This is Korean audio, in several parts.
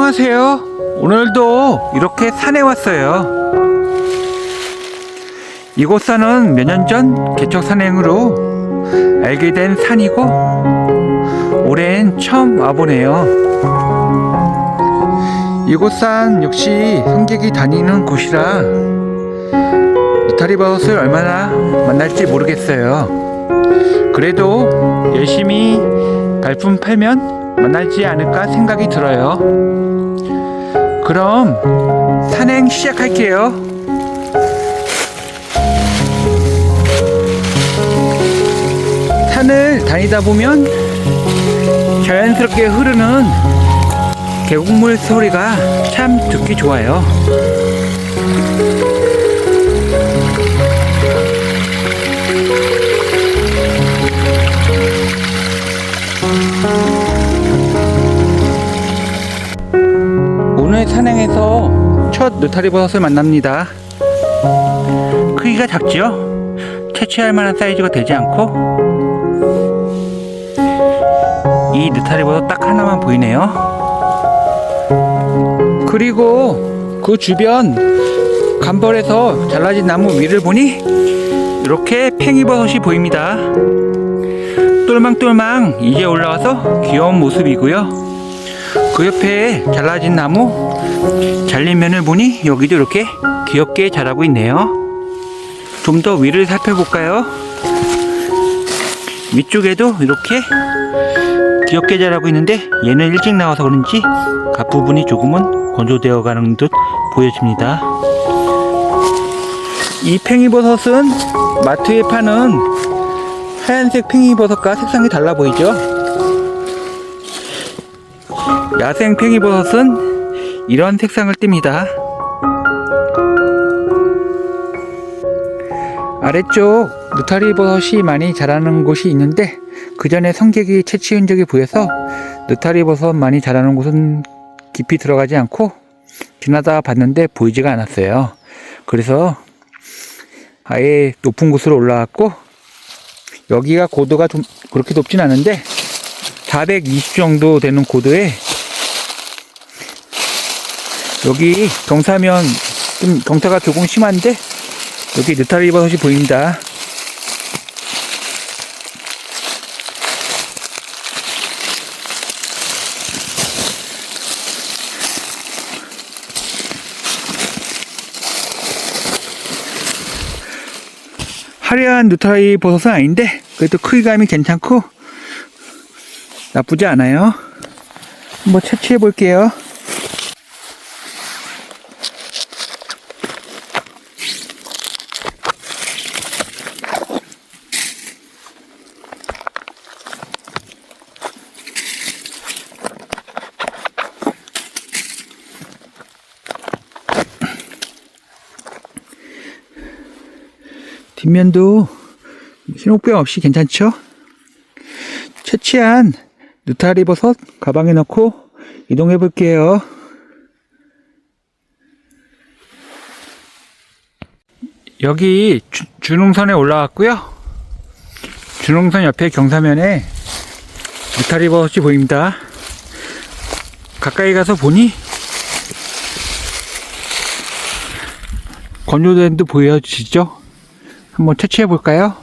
안녕하세요. 오늘도 이렇게 산에 왔어요. 이곳 산은 몇 년 전 개척 산행으로 알게 된 산이고 올해는 처음 와보네요. 이곳 산 역시 승객이 다니는 곳이라 느타리버섯을 얼마나 만날지 모르겠어요. 그래도 열심히 발품 팔면 만나지 않을까 생각이 들어요. 그럼 산행 시작할게요. 산을 다니다 보면 자연스럽게 흐르는 계곡물 소리가 참 듣기 좋아요. 오늘 산행에서 첫 느타리버섯을 만납니다. 크기가 작죠? 채취할 만한 사이즈가 되지 않고 이 느타리버섯 딱 하나만 보이네요. 그리고 그 주변 간벌에서 잘라진 나무 위를 보니 이렇게 팽이버섯이 보입니다. 똘망똘망 이제 올라와서 귀여운 모습이고요. 그 옆에 잘라진 나무 잘린 면을 보니 여기도 이렇게 귀엽게 자라고 있네요. 좀 더 위를 살펴볼까요? 위쪽에도 이렇게 귀엽게 자라고 있는데 얘는 일찍 나와서 그런지 앞부분이 조금은 건조되어 가는 듯 보여집니다. 이 팽이버섯은 마트에 파는 하얀색 팽이버섯과 색상이 달라 보이죠? 야생 팽이버섯은 이런 색상을 띱니다. 아래쪽 느타리버섯이 많이 자라는 곳이 있는데 그 전에 성객이 채취 흔적이 보여서 느타리버섯 많이 자라는 곳은 깊이 들어가지 않고 지나다 봤는데 보이지가 않았어요. 그래서 아예 높은 곳으로 올라왔고 여기가 고도가 좀 그렇게 높진 않은데 420 정도 되는 고도에 여기 경사면 좀 경사가 조금 심한데 여기 느타리버섯이 보입니다. 화려한 느타리버섯은 아닌데 그래도 크기감이 괜찮고 나쁘지 않아요. 한번 채취해 볼게요. 뒷면도 흰옥병 없이 괜찮죠? 채취한 느타리버섯 가방에 넣고 이동해 볼게요. 여기 주능선에 올라왔고요. 주능선 옆에 경사면에 느타리버섯이 보입니다. 가까이 가서 보니 건조된 듯 보여지죠? 한번 채취해 볼까요?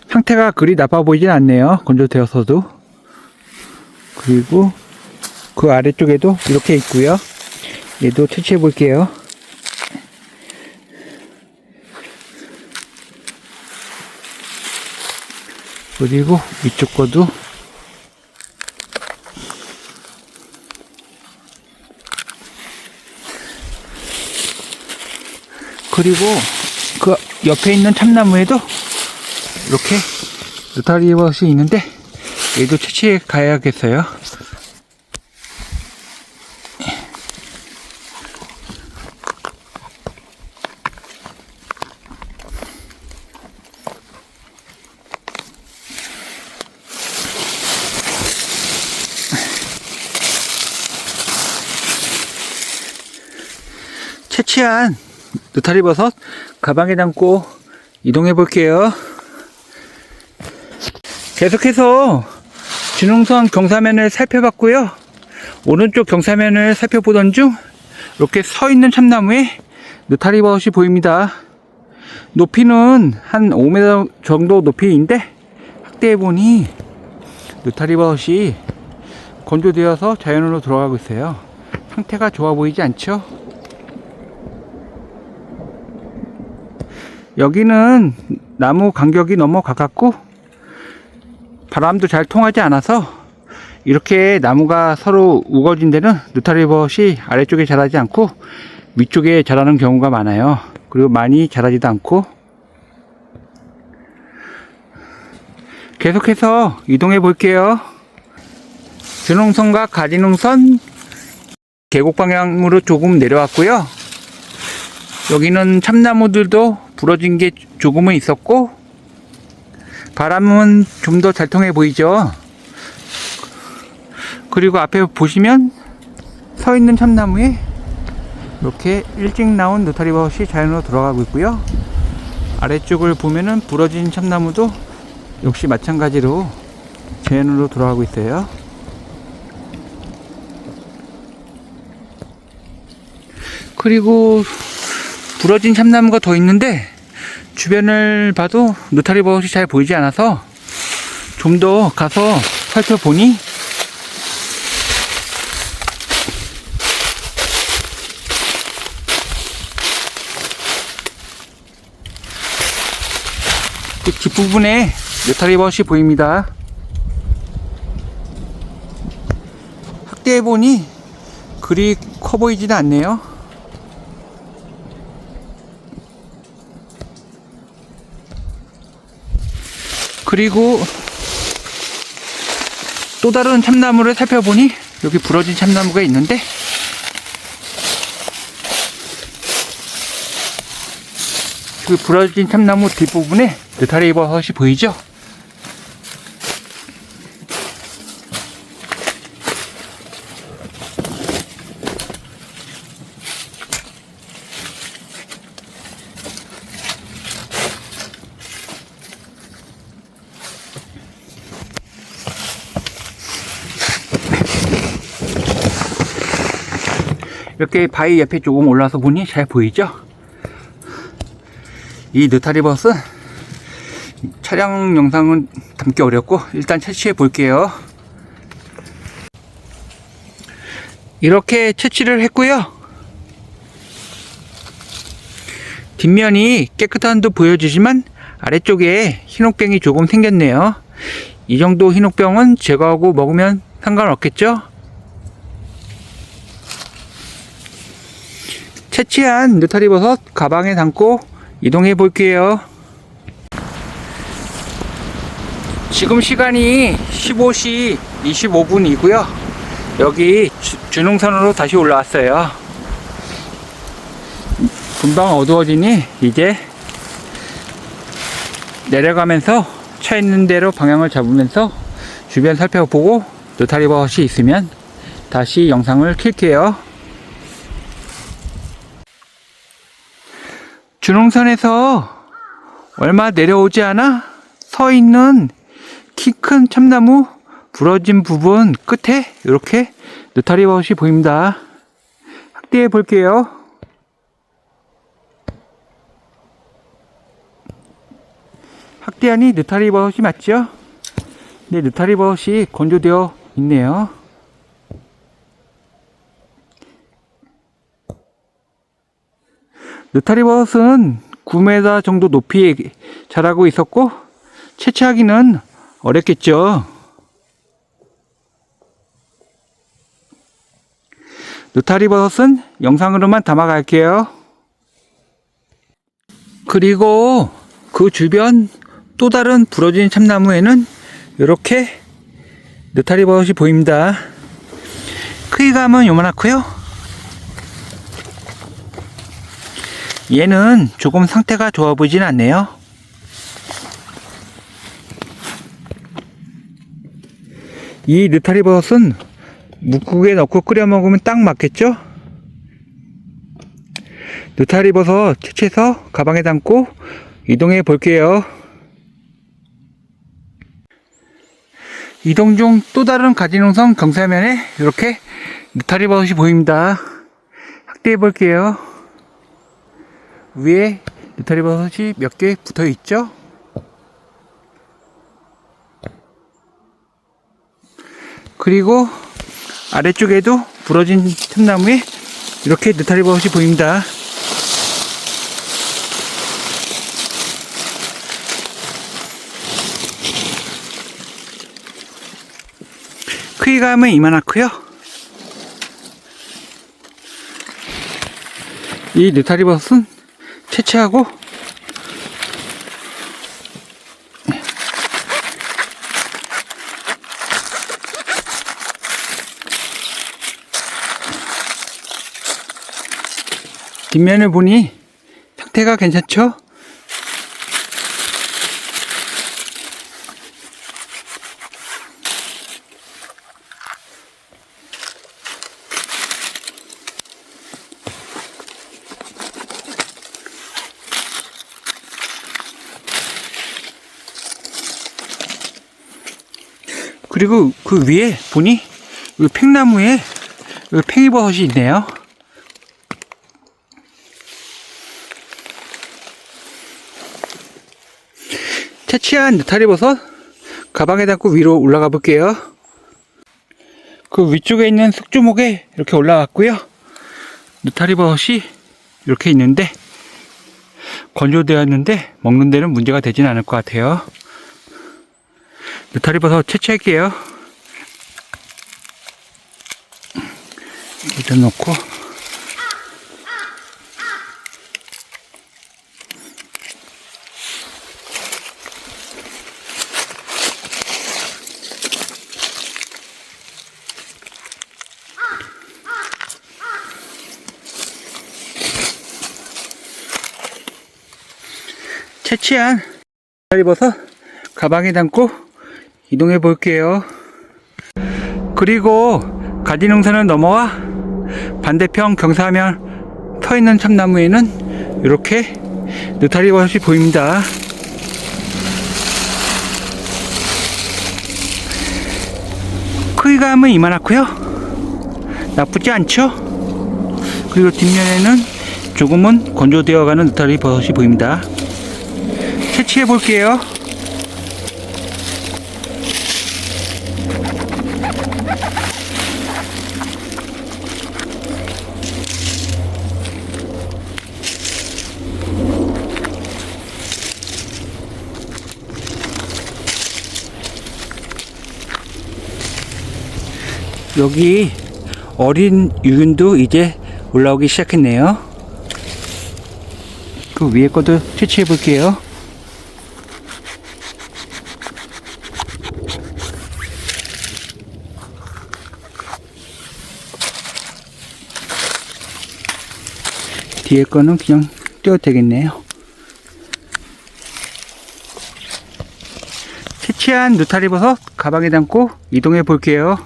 상태가 그리 나빠 보이진 않네요. 건조되어서도. 그리고 그 아래쪽에도 이렇게 있고요. 얘도 채취해 볼게요. 그리고 이쪽 거도 그리고 그 옆에 있는 참나무에도 이렇게 느타리버섯이 있는데 얘도 채취해 가야겠어요. 채취한 느타리버섯 가방에 담고 이동해 볼게요. 계속해서 진흥선 경사면을 살펴봤고요. 오른쪽 경사면을 살펴보던 중 이렇게 서 있는 참나무에 느타리버섯이 보입니다. 높이는 한 5m 정도 높이인데 확대해보니 느타리버섯이 건조되어서 자연으로 들어가고 있어요. 상태가 좋아 보이지 않죠? 여기는 나무 간격이 너무 가깝고 바람도 잘 통하지 않아서 이렇게 나무가 서로 우거진 데는 느타리버섯이 아래쪽에 자라지 않고 위쪽에 자라는 경우가 많아요. 그리고 많이 자라지도 않고. 계속해서 이동해 볼게요. 준흥선과 가진흥선 계곡 방향으로 조금 내려왔고요. 여기는 참나무들도 부러진 게 조금은 있었고 바람은 좀 더 잘 통해 보이죠. 그리고 앞에 보시면 서 있는 참나무에 이렇게 일찍 나온 느타리버섯이 자연으로 들어가고 있고요. 아래쪽을 보면은 부러진 참나무도 역시 마찬가지로 자연으로 들어가고 있어요. 그리고 부러진 참나무가 더 있는데 주변을 봐도 느타리버섯이 잘 보이지 않아서 좀 더 가서 살펴보니 그 뒷부분에 느타리버섯이 보입니다. 확대해보니 그리 커 보이지는 않네요. 그리고 또 다른 참나무를 살펴보니 여기 부러진 참나무가 있는데 그 부러진 참나무 뒷부분에 느타리버섯이 보이죠? 이렇게 바위 옆에 조금 올라서 보니 잘 보이죠? 이 느타리버섯은 촬영 영상은 담기 어렵고 일단 채취해 볼게요. 이렇게 채취를 했고요. 뒷면이 깨끗한 듯 보여지지만 아래쪽에 흰옥병이 조금 생겼네요. 이 정도 흰옥병은 제거하고 먹으면 상관없겠죠? 채취한 느타리버섯 가방에 담고 이동해 볼게요. 지금 시간이 15시 25분이고요. 여기 준흥선으로 다시 올라왔어요. 금방 어두워지니 이제 내려가면서 차 있는 대로 방향을 잡으면서 주변 살펴보고 느타리버섯이 있으면 다시 영상을 킬게요. 준흥선에서 얼마 내려오지 않아 서 있는 키 큰 참나무 부러진 부분 끝에 이렇게 느타리버섯이 보입니다. 확대해 볼게요. 확대하니 느타리버섯이 맞죠? 네, 느타리버섯이 건조되어 있네요. 느타리버섯은 9m 정도 높이에 자라고 있었고 채취하기는 어렵겠죠. 느타리버섯은 영상으로만 담아갈게요. 그리고 그 주변 또 다른 부러진 참나무에는 이렇게 느타리버섯이 보입니다. 크기감은 요만하고요. 얘는 조금 상태가 좋아 보이진 않네요. 이 느타리버섯은 묵국에 넣고 끓여 먹으면 딱 맞겠죠? 느타리버섯 채취해서 가방에 담고 이동해 볼게요. 이동 중 또 다른 가지농성 경사면에 이렇게 느타리 버섯이 보입니다. 확대해 볼게요. 위에 느타리 버섯이 몇 개 붙어 있죠? 그리고 아래쪽에도 부러진 참나무에 이렇게 느타리 버섯이 보입니다. 크기가 하면 이만하고요. 이 느타리 버섯은 채취하고 뒷면을 보니 상태가 괜찮죠? 그리고 그 위에 보니 이 팽나무에 팽이버섯이 있네요. 채취한 느타리버섯 가방에 담고 위로 올라가 볼게요. 그 위쪽에 있는 숙주목에 이렇게 올라왔고요. 느타리버섯이 이렇게 있는데 건조되었는데 먹는 데는 문제가 되진 않을 것 같아요. 느타리버섯 채취할게요. 일단 놓고 채취한 느타리버섯 가방에 담고 이동해 볼게요. 그리고 가지농사를 넘어와 반대편 경사면 서 있는 참나무에는 이렇게 느타리버섯이 보입니다. 크기가 하면 이만하고요. 나쁘지 않죠? 그리고 뒷면에는 조금은 건조되어 가는 느타리버섯이 보입니다. 채취해 볼게요. 여기 어린 유균도 이제 올라오기 시작했네요. 그 위에 것도 채취해 볼게요. 뒤에 거는 그냥 떼어도 되겠네요. 채취한 느타리버섯 가방에 담고 이동해 볼게요.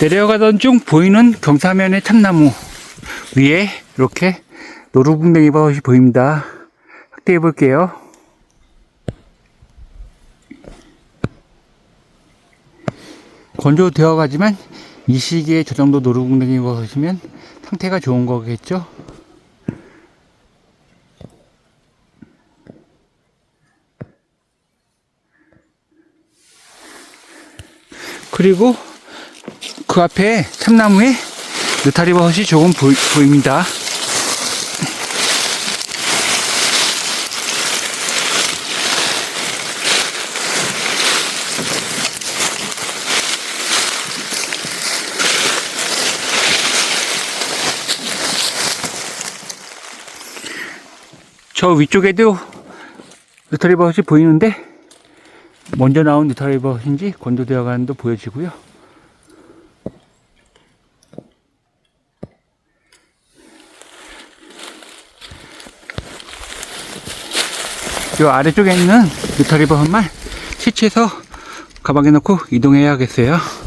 내려가던 중 보이는 경사면의 참나무 위에 이렇게 노루궁뎅이 버섯이 보입니다. 확대해 볼게요. 건조되어 가지만 이 시기에 저 정도 노루궁뎅이 버섯이면 상태가 좋은 거겠죠? 그리고 그 앞에 참나무에 느타리버섯이 조금 보입니다. 저 위쪽에도 느타리버섯이 보이는데 먼저 나온 느타리버섯인지 건조되어 가는 도 보여지고요. 이 아래쪽에 있는 느타리버섯만 채취해서 가방에 넣고 이동해야겠어요.